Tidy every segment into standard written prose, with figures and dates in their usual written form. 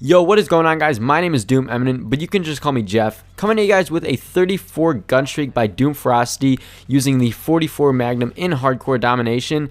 Yo, what is going on, guys? My name is Doom Eminent, but you can just call me Jeff. Coming to you guys with a 34 gun streak by Doom Ferocity using the 44 Magnum in hardcore domination.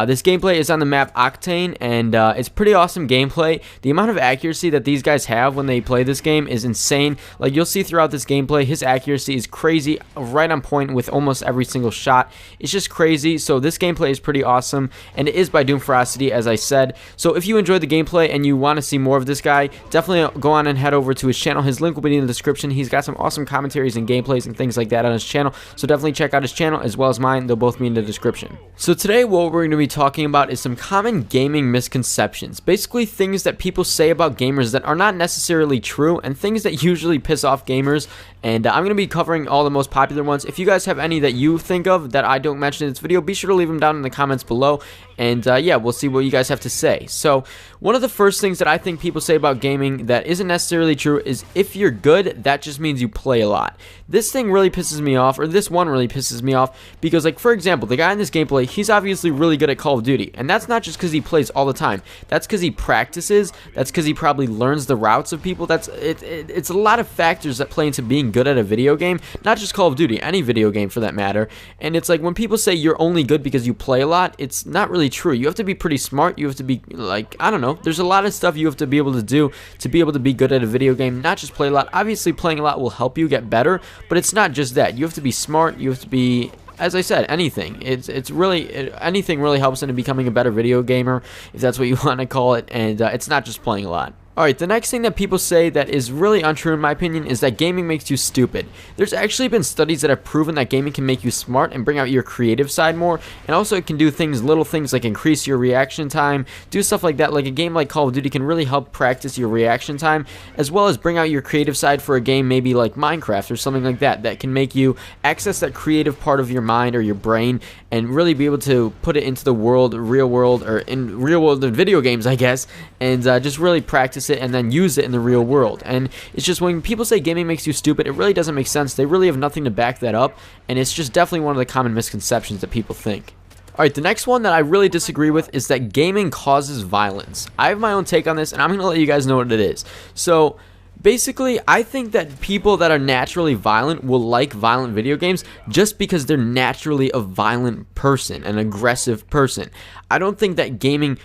This gameplay is on the map Octane, and it's pretty awesome gameplay. The amount of accuracy that these guys have when they play this game is insane. Like, you'll see throughout this gameplay, his accuracy is crazy, right on point with almost every single shot. It's just crazy. So this gameplay is pretty awesome, and it is by Doom Ferocity, as I said. So if you enjoyed the gameplay and you want to see more of this guy, definitely go on and head over to his channel. His link will be in the description. He's got some awesome commentaries and gameplays and things like that on his channel, so definitely check out his channel as well as mine. They'll both be in the description. So today what we're going to be talking about is some common gaming misconceptions, basically things that people say about gamers that are not necessarily true and things that usually piss off gamers. And I'm going to be covering all the most popular ones. If you guys have any that you think of that I don't mention in this video, be sure to leave them down in the comments below. And yeah, we'll see what you guys have to say. So one of the first things that I think people say about gaming that isn't necessarily true is if you're good, that just means you play a lot. This thing really pisses me off, or this one really pisses me off, because, like, for example, the guy in this gameplay, he's obviously really good at Call of Duty, and that's not just because he plays all the time. That's because he practices. That's because he probably learns the routes of people. It's a lot of factors that play into being good at a video game, not just Call of Duty, any video game for that matter. And it's like, when people say you're only good because you play a lot, it's not really true. You have to be pretty smart. You have to be, like, I don't know, there's a lot of stuff you have to be able to do to be able to be good at a video game, not just play a lot. Obviously playing a lot will help you get better, but it's not just that. You have to be smart. You have to be, as I said, anything. It's really, anything really helps into becoming a better video gamer, if that's what you want to call it. And it's not just playing a lot. Alright, the next thing that people say that is really untrue in my opinion is that gaming makes you stupid. There's actually been studies that have proven that gaming can make you smart and bring out your creative side more, and also it can do things, little things like increase your reaction time, do stuff like that. Like a game like Call of Duty can really help practice your reaction time, as well as bring out your creative side for a game maybe like Minecraft or something like that, that can make you access that creative part of your mind or your brain and really be able to put it into the world, real world, or in real world in video games, I guess, and just really practice it and then use it in the real world. And it's just, when people say gaming makes you stupid, it really doesn't make sense. They really have nothing to back that up, and it's just definitely one of the common misconceptions that people think. Alright, the next one that I really disagree with is that gaming causes violence. I have my own take on this, and I'm going to let you guys know what it is. So basically, I think that people that are naturally violent will like violent video games just because they're naturally a violent person, an aggressive person. I don't think that gaming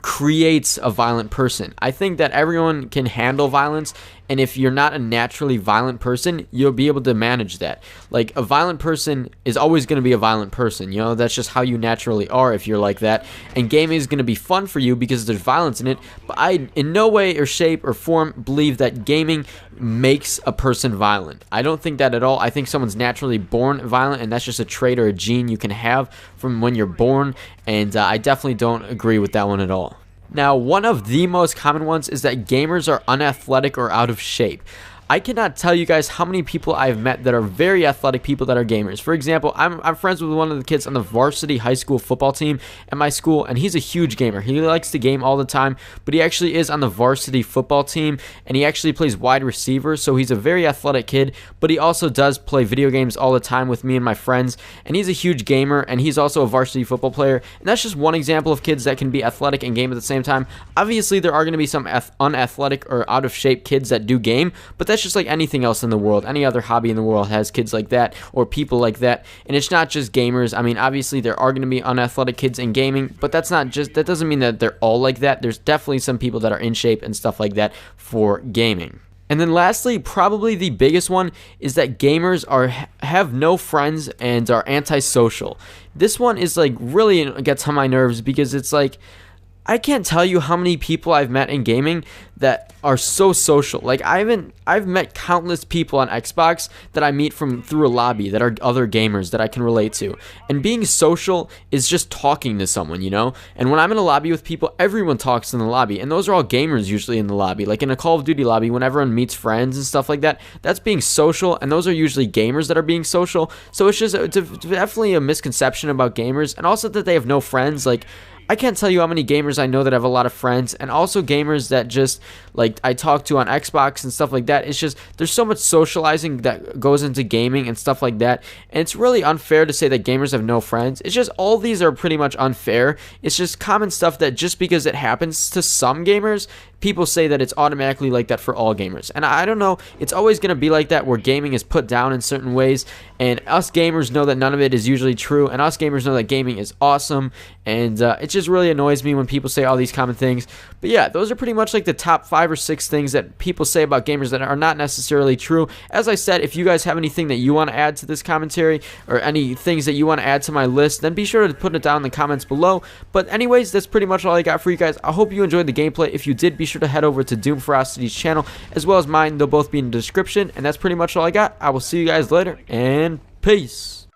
creates a violent person. I think that everyone can handle violence, and if you're not a naturally violent person, you'll be able to manage that. Like, a violent person is always going to be a violent person, you know, that's just how you naturally are if you're like that, and gaming is going to be fun for you because there's violence in it. But I in no way or shape or form believe that gaming makes a person violent. I don't think that at all. I think someone's naturally born violent, and that's just a trait or a gene you can have from when you're born, and I definitely don't agree with that one at all. Now, one of the most common ones is that gamers are unathletic or out of shape. I cannot tell you guys how many people I've met that are very athletic people that are gamers. For example, I'm friends with one of the kids on the varsity high school football team at my school, and he's a huge gamer. He likes to game all the time, but he actually is on the varsity football team, and he actually plays wide receiver, so he's a very athletic kid, but he also does play video games all the time with me and my friends, and he's a huge gamer, and he's also a varsity football player, and that's just one example of kids that can be athletic and game at the same time. Obviously, there are going to be some unathletic or out of shape kids that do game, but that's just like anything else in the world. Any other hobby in the world has kids like that or people like that, and it's not just gamers. I mean, obviously there are going to be unathletic kids in gaming, but that doesn't mean that they're all like that. There's definitely some people that are in shape and stuff like that for gaming. And then lastly, probably the biggest one is that gamers have no friends and are antisocial. This one is like really gets on my nerves, because it's like, I can't tell you how many people I've met in gaming that are so social. Like, I've met countless people on Xbox that I meet through a lobby that are other gamers that I can relate to. And being social is just talking to someone, you know? And when I'm in a lobby with people, everyone talks in the lobby, and those are all gamers usually in the lobby. Like in a Call of Duty lobby, when everyone meets friends and stuff like that, that's being social, and those are usually gamers that are being social. So it's definitely a misconception about gamers, and also that they have no friends. Like, I can't tell you how many gamers I know that have a lot of friends, and also gamers that just, like, I talk to on Xbox and stuff like that. It's just, there's so much socializing that goes into gaming and stuff like that, and it's really unfair to say that gamers have no friends. It's just, all these are pretty much unfair. It's just common stuff that just because it happens to some gamers people say that it's automatically like that for all gamers. And I don't know, it's always going to be like that where gaming is put down in certain ways, and us gamers know that none of it is usually true, and us gamers know that gaming is awesome, and it just really annoys me when people say all these common things. But yeah, those are pretty much like the top 5 or 6 things that people say about gamers that are not necessarily true. As I said, if you guys have anything that you want to add to this commentary, or any things that you want to add to my list, then be sure to put it down in the comments below. But anyways, that's pretty much all I got for you guys. I hope you enjoyed the gameplay. If you did, be sure to head over to Doom Ferocity's channel as well as mine. They'll both be in the description. And that's pretty much all I got. I will see you guys later, and peace.